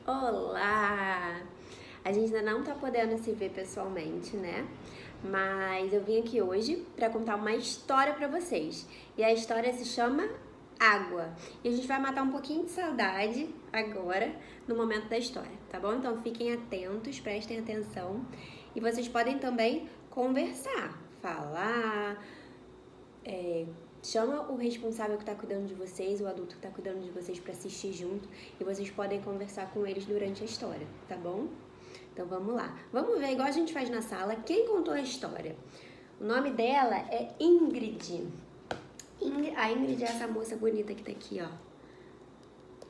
Olá! A gente ainda não tá podendo se ver pessoalmente, né? Mas eu vim aqui hoje para contar uma história para vocês. E a história se chama Água. E a gente vai matar um pouquinho de saudade agora, no momento da história, tá bom? Então fiquem atentos, prestem atenção. E vocês podem também conversar, falar, chama o responsável que está cuidando de vocês, o adulto que está cuidando de vocês para assistir junto e vocês podem conversar com eles durante a história, tá bom? Então vamos lá. Vamos ver, igual a gente faz na sala, quem contou a história. O nome dela é Ingrid. A Ingrid é essa moça bonita que tá aqui, ó.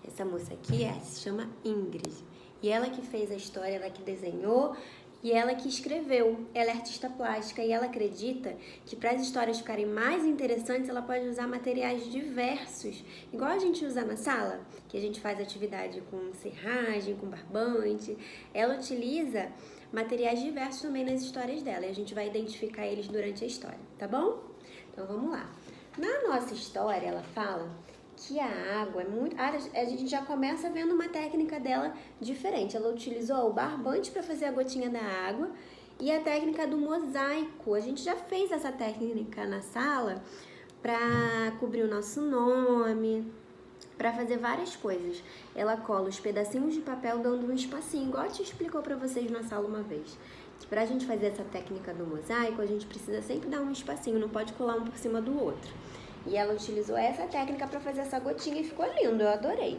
Essa moça aqui se chama Ingrid. E ela que fez a história, ela que desenhou e ela que escreveu. Ela é artista plástica e ela acredita que para as histórias ficarem mais interessantes, ela pode usar materiais diversos, igual a gente usa na sala, que a gente faz atividade com serragem, com barbante. Ela utiliza materiais diversos também nas histórias dela e a gente vai identificar eles durante a história, tá bom? Então vamos lá. Na nossa história, ela fala que a água é muito... A gente já começa vendo uma técnica dela diferente. Ela utilizou o barbante para fazer a gotinha da água e a técnica do mosaico. A gente já fez essa técnica na sala para cobrir o nosso nome, para fazer várias coisas. Ela cola os pedacinhos de papel dando um espacinho, igual a gente explicou para vocês na sala uma vez. Que pra gente fazer essa técnica do mosaico, a gente precisa sempre dar um espacinho, não pode colar um por cima do outro. E ela utilizou essa técnica para fazer essa gotinha e ficou lindo, eu adorei.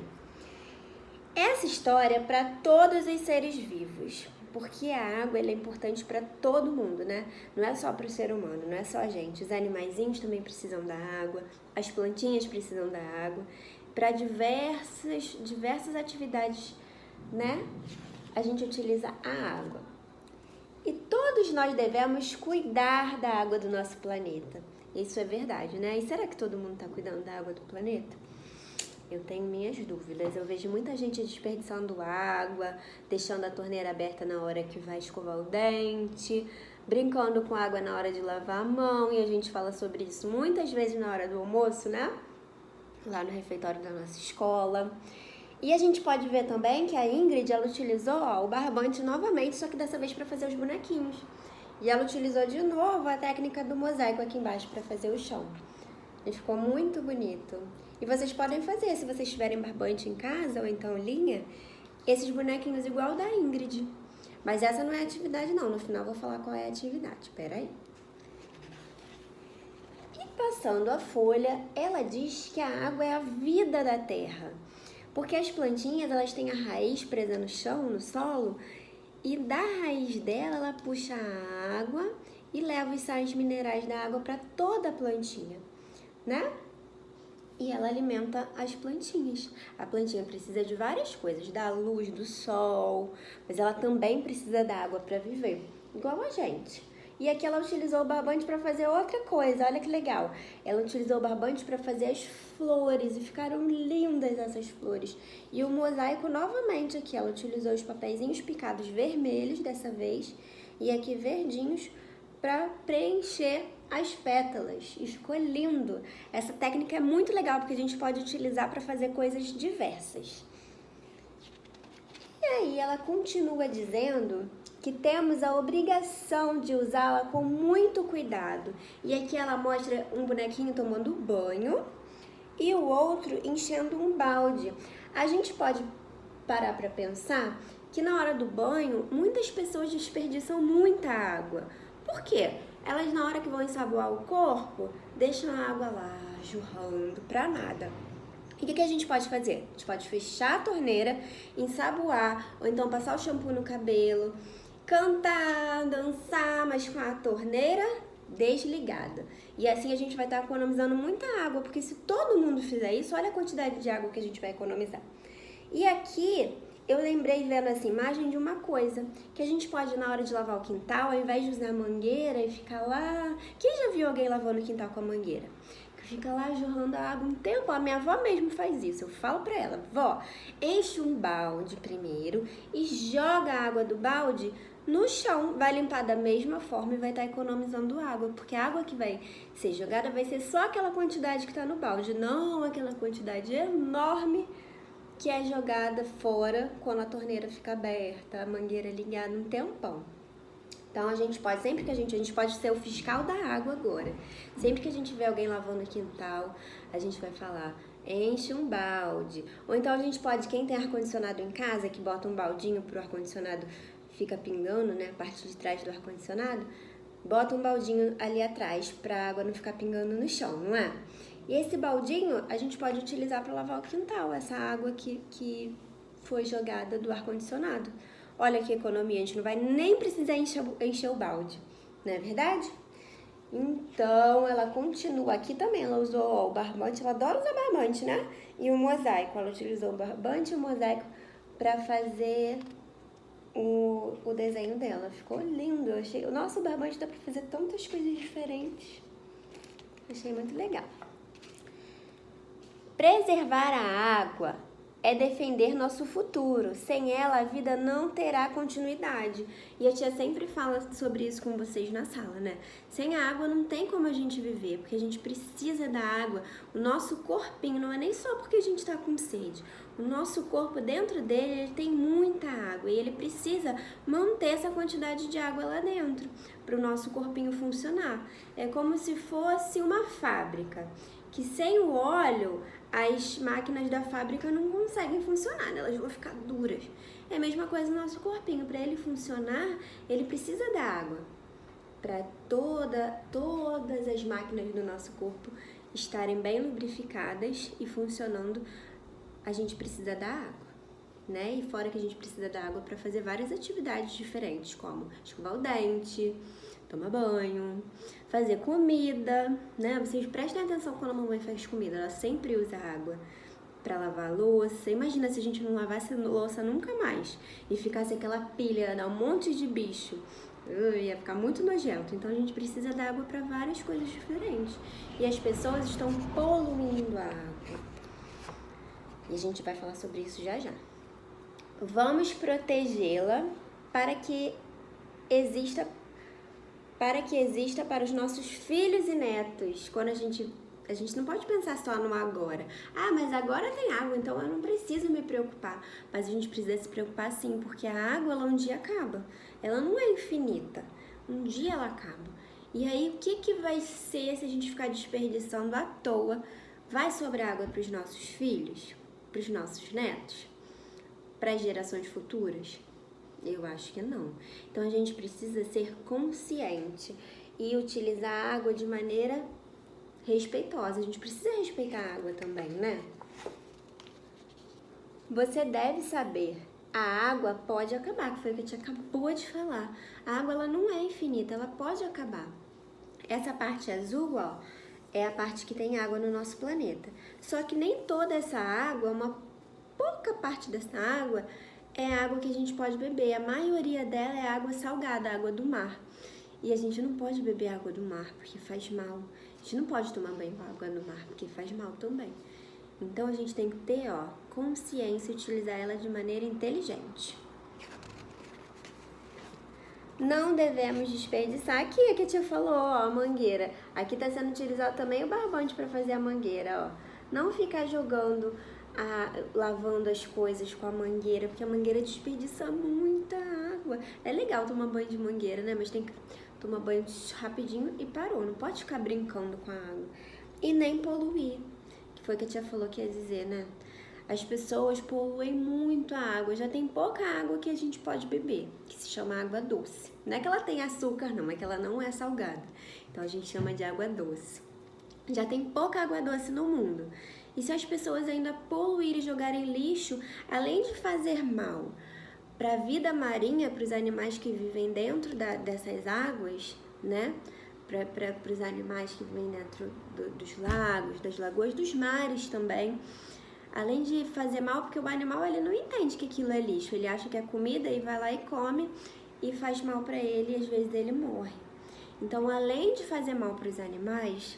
Essa história é para todos os seres vivos, porque a água ela é importante para todo mundo, né? Não é só para o ser humano, não é só a gente. Os animaizinhos também precisam da água, as plantinhas precisam da água. Para diversas atividades, né? A gente utiliza a água. E todos nós devemos cuidar da água do nosso planeta. Isso é verdade, né? E será que todo mundo está cuidando da água do planeta? Eu tenho minhas dúvidas. Eu vejo muita gente desperdiçando água, deixando a torneira aberta na hora que vai escovar o dente, brincando com água na hora de lavar a mão. E a gente fala sobre isso muitas vezes na hora do almoço, né? Lá no refeitório da nossa escola. E a gente pode ver também que a Ingrid, ela utilizou o barbante novamente, só que dessa vez para fazer os bonequinhos. E ela utilizou de novo a técnica do mosaico aqui embaixo para fazer o chão. E ficou muito bonito. E vocês podem fazer, se vocês tiverem barbante em casa ou então linha, esses bonequinhos igual da Ingrid. Mas essa não é atividade não, no final eu vou falar qual é a atividade, peraí. E passando a folha, ela diz que a água é a vida da terra. Porque as plantinhas, elas têm a raiz presa no chão, no solo, e da raiz dela, ela puxa a água e leva os sais minerais da água para toda a plantinha, né? E ela alimenta as plantinhas. A plantinha precisa de várias coisas, da luz, do sol, mas ela também precisa da água para viver, igual a gente. E aqui ela utilizou o barbante para fazer outra coisa, olha que legal. Ela utilizou o barbante para fazer as flores e ficaram lindas essas flores. E o mosaico novamente aqui, ela utilizou os papeizinhos picados vermelhos dessa vez e aqui verdinhos para preencher as pétalas. E ficou lindo. Essa técnica é muito legal porque a gente pode utilizar para fazer coisas diversas. E aí ela continua dizendo que temos a obrigação de usá-la com muito cuidado. E aqui ela mostra um bonequinho tomando banho e o outro enchendo um balde. A gente pode parar para pensar que na hora do banho, muitas pessoas desperdiçam muita água. Por quê? Elas na hora que vão ensaboar o corpo, deixam a água lá, jorrando pra nada. E o que a gente pode fazer? A gente pode fechar a torneira, ensaboar, ou então passar o shampoo no cabelo, cantar, dançar, mas com a torneira desligada. E assim a gente vai estar economizando muita água, porque se todo mundo fizer isso, olha a quantidade de água que a gente vai economizar. E aqui eu lembrei vendo essa imagem de uma coisa, que a gente pode na hora de lavar o quintal, ao invés de usar a mangueira e ficar lá... Quem já viu alguém lavando o quintal com a mangueira? Fica lá jorrando a água um tempo. A minha avó mesmo faz isso. Eu falo pra ela, vó, enche um balde primeiro e joga a água do balde no chão. Vai limpar da mesma forma e vai estar economizando água. Porque a água que vai ser jogada vai ser só aquela quantidade que tá no balde, não aquela quantidade enorme que é jogada fora quando a torneira fica aberta, a mangueira ligada um tempão. Então a gente pode, sempre que a gente pode ser o fiscal da água agora. Sempre que a gente vê alguém lavando o quintal, a gente vai falar, enche um balde. Ou então a gente pode, quem tem ar-condicionado em casa, que bota um baldinho pro ar-condicionado fica pingando, né, a parte de trás do ar-condicionado, bota um baldinho ali atrás pra água não ficar pingando no chão, não é? E esse baldinho a gente pode utilizar para lavar o quintal, essa água que foi jogada do ar-condicionado. Olha que economia, a gente não vai nem precisar encher o balde, não é verdade? Então, ela continua aqui também, ela usou o barbante, ela adora usar barbante, né? E o mosaico, ela utilizou o barbante e o mosaico para fazer o desenho dela. Ficou lindo, eu achei. Nossa, o barbante dá para fazer tantas coisas diferentes. Achei muito legal. Preservar a água é defender nosso futuro. Sem ela, a vida não terá continuidade. E a tia sempre fala sobre isso com vocês na sala, né? Sem a água não tem como a gente viver, porque a gente precisa da água. O nosso corpinho, não é nem só porque a gente tá com sede. O nosso corpo, dentro dele, ele tem muita água e ele precisa manter essa quantidade de água lá dentro para o nosso corpinho funcionar. É como se fosse uma fábrica, que sem o óleo as máquinas da fábrica não conseguem funcionar, né? Elas vão ficar duras. É a mesma coisa no nosso corpinho. Para ele funcionar, ele precisa da água. Para todas as máquinas do nosso corpo estarem bem lubrificadas e funcionando, a gente precisa da água, né? E fora que a gente precisa da água para fazer várias atividades diferentes, como escovar o dente, tomar banho, fazer comida, né? Vocês prestem atenção quando a mamãe faz comida, ela sempre usa água para lavar a louça. Imagina se a gente não lavasse a louça nunca mais e ficasse aquela pilha, né? Um monte de bicho. Ia ficar muito nojento. Então a gente precisa da água para várias coisas diferentes. E as pessoas estão poluindo a água. E a gente vai falar sobre isso já já. Vamos protegê-la para que exista para os nossos filhos e netos. Quando a gente não pode pensar só no agora. Ah, mas agora tem água, então eu não preciso me preocupar. Mas a gente precisa se preocupar sim, porque a água ela um dia acaba. Ela não é infinita. Um dia ela acaba. E aí o que vai ser se a gente ficar desperdiçando à toa? Vai sobrar água para os nossos filhos? Para os nossos netos? Para as gerações futuras? Eu acho que não. Então a gente precisa ser consciente e utilizar a água de maneira respeitosa. A gente precisa respeitar a água também, né? Você deve saber, a água pode acabar, que foi o que a gente acabou de falar. A água ela não é infinita, ela pode acabar. Essa parte azul, ó, é a parte que tem água no nosso planeta. Só que nem toda essa água, uma pouca parte dessa água é água que a gente pode beber. A maioria dela é água salgada, água do mar. E a gente não pode beber água do mar porque faz mal. A gente não pode tomar banho com água do mar porque faz mal também. Então a gente tem que ter, ó, consciência e utilizar ela de maneira inteligente. Não devemos desperdiçar. Aqui é que a tia falou, ó, a mangueira. Aqui tá sendo utilizado também o barbante para fazer a mangueira, ó. Não ficar jogando lavando as coisas com a mangueira, porque a mangueira desperdiça muita água. É legal tomar banho de mangueira, né? Mas tem que tomar banho rapidinho e parou. Não pode ficar brincando com a água. E nem poluir, que foi o que a tia falou que ia dizer, né? As pessoas poluem muito a água. Já tem pouca água que a gente pode beber, que se chama água doce. Não é que ela tem açúcar, não, é que ela não é salgada. Então a gente chama de água doce. Já tem pouca água doce no mundo. E se as pessoas ainda poluírem e jogarem lixo, além de fazer mal para a vida marinha, para os animais que vivem dentro dessas águas, né? Para os animais que vivem dentro dos lagos, das lagoas, dos mares também. Além de fazer mal, porque o animal ele não entende que aquilo é lixo. Ele acha que é comida e vai lá e come e faz mal para ele e às vezes ele morre. Então, além de fazer mal para os animais,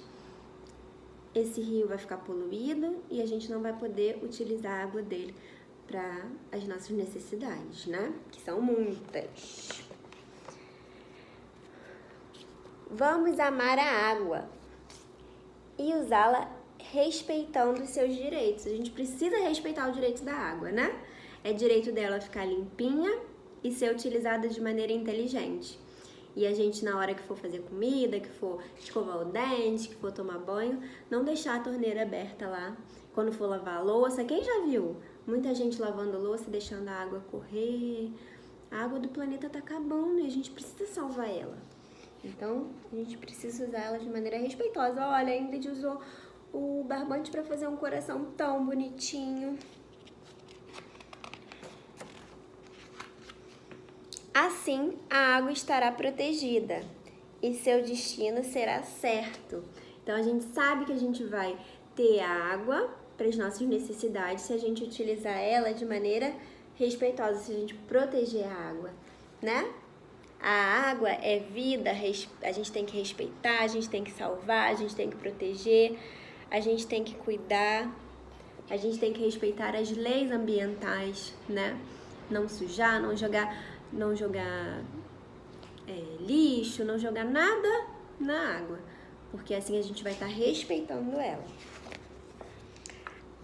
esse rio vai ficar poluído e a gente não vai poder utilizar a água dele para as nossas necessidades, né? Que são muitas. Vamos amar a água e usá-la respeitando os seus direitos. A gente precisa respeitar o direito da água, né? É direito dela ficar limpinha e ser utilizada de maneira inteligente. E a gente, na hora que for fazer comida, que for escovar o dente, que for tomar banho, não deixar a torneira aberta lá. Quando for lavar a louça, quem já viu? Muita gente lavando louça e deixando a água correr. A água do planeta tá acabando e a gente precisa salvar ela. Então, a gente precisa usar ela de maneira respeitosa. Olha, a Ingrid usou o barbante para fazer um coração tão bonitinho. Assim, a água estará protegida e seu destino será certo. Então, a gente sabe que a gente vai ter água para as nossas necessidades se a gente utilizar ela de maneira respeitosa, se a gente proteger a água, né? A água é vida, a gente tem que respeitar, a gente tem que salvar, a gente tem que proteger, a gente tem que cuidar, a gente tem que respeitar as leis ambientais, né? Não sujar, não jogar lixo, não jogar nada na água, porque assim a gente vai estar respeitando ela.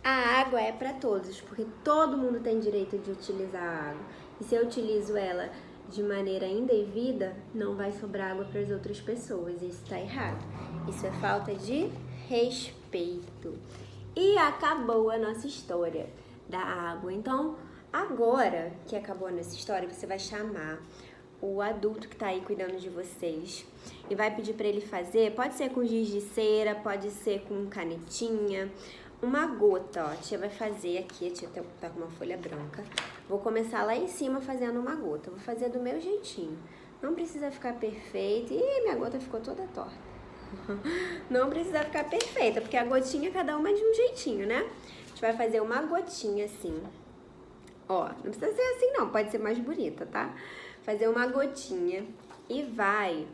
A água é para todos, porque todo mundo tem direito de utilizar a água. E se eu utilizo ela de maneira indevida, não vai sobrar água para as outras pessoas. Isso está errado. Isso é falta de respeito. E acabou a nossa história da água. Então, agora que acabou a nossa história, você vai chamar o adulto que tá aí cuidando de vocês e vai pedir para ele fazer, pode ser com giz de cera, pode ser com canetinha, uma gota, ó. A tia vai fazer aqui, a tia tá com uma folha branca. Vou começar lá em cima fazendo uma gota, vou fazer do meu jeitinho. Não precisa ficar perfeita. Ih, minha gota ficou toda torta. Não precisa ficar perfeita, porque a gotinha cada uma é de um jeitinho, né? A gente vai fazer uma gotinha assim. Ó, não precisa ser assim não, pode ser mais bonita, tá? Fazer uma gotinha e vai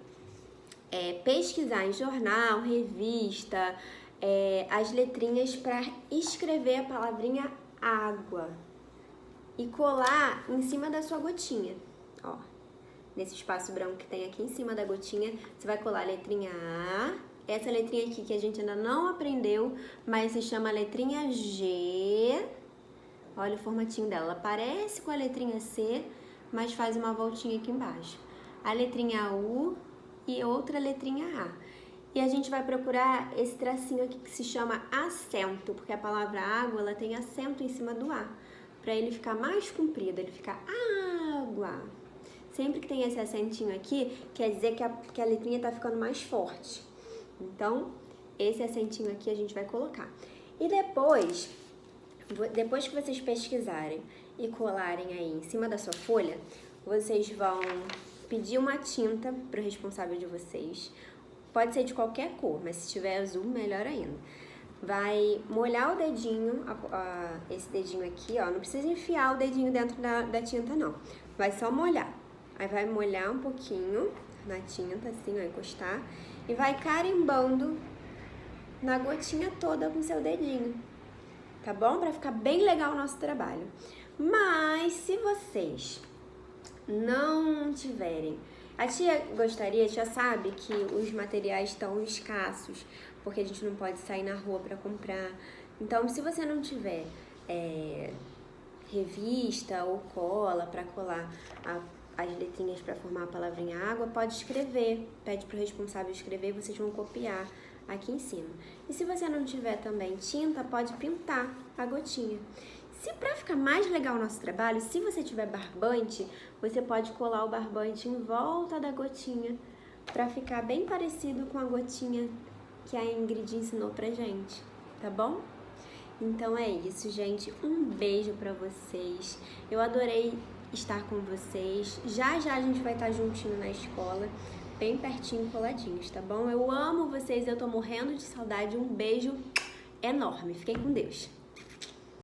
pesquisar em jornal, revista, as letrinhas para escrever a palavrinha água e colar em cima da sua gotinha, ó. Nesse espaço branco que tem aqui em cima da gotinha, você vai colar a letrinha A, essa letrinha aqui que a gente ainda não aprendeu, mas se chama letrinha G. Olha o formatinho dela, ela parece com a letrinha C, mas faz uma voltinha aqui embaixo. A letrinha U e outra letrinha A. E a gente vai procurar esse tracinho aqui que se chama acento, porque a palavra água, ela tem acento em cima do A, para ele ficar mais comprido, ele fica água. Sempre que tem esse acentinho aqui, quer dizer que a letrinha tá ficando mais forte. Então, esse acentinho aqui a gente vai colocar. E depois que vocês pesquisarem e colarem aí em cima da sua folha, vocês vão pedir uma tinta para o responsável de vocês. Pode ser de qualquer cor, mas se tiver azul, melhor ainda. Vai molhar o dedinho, esse dedinho aqui, ó. Não precisa enfiar o dedinho dentro da tinta, não. Vai só molhar. Aí vai molhar um pouquinho na tinta, assim, ó, encostar. E vai carimbando na gotinha toda com seu dedinho. Tá bom? Pra ficar bem legal o nosso trabalho. Mas se vocês não tiverem... A tia já sabe que os materiais estão escassos, porque a gente não pode sair na rua para comprar. Então, se você não tiver revista ou cola para colar as letrinhas para formar a palavrinha água, pode escrever. Pede para o responsável escrever e vocês vão copiar aqui em cima. E se você não tiver também tinta, pode pintar a gotinha. Se para ficar mais legal o nosso trabalho, se você tiver barbante, você pode colar o barbante em volta da gotinha para ficar bem parecido com a gotinha que a Ingrid ensinou pra gente, tá bom? Então é isso, gente. Um beijo pra vocês. Eu adorei estar com vocês. Já já a gente vai estar juntinho na escola, bem pertinho, coladinhos, tá bom? Eu amo vocês, eu tô morrendo de saudade. Um beijo enorme. Fiquem com Deus.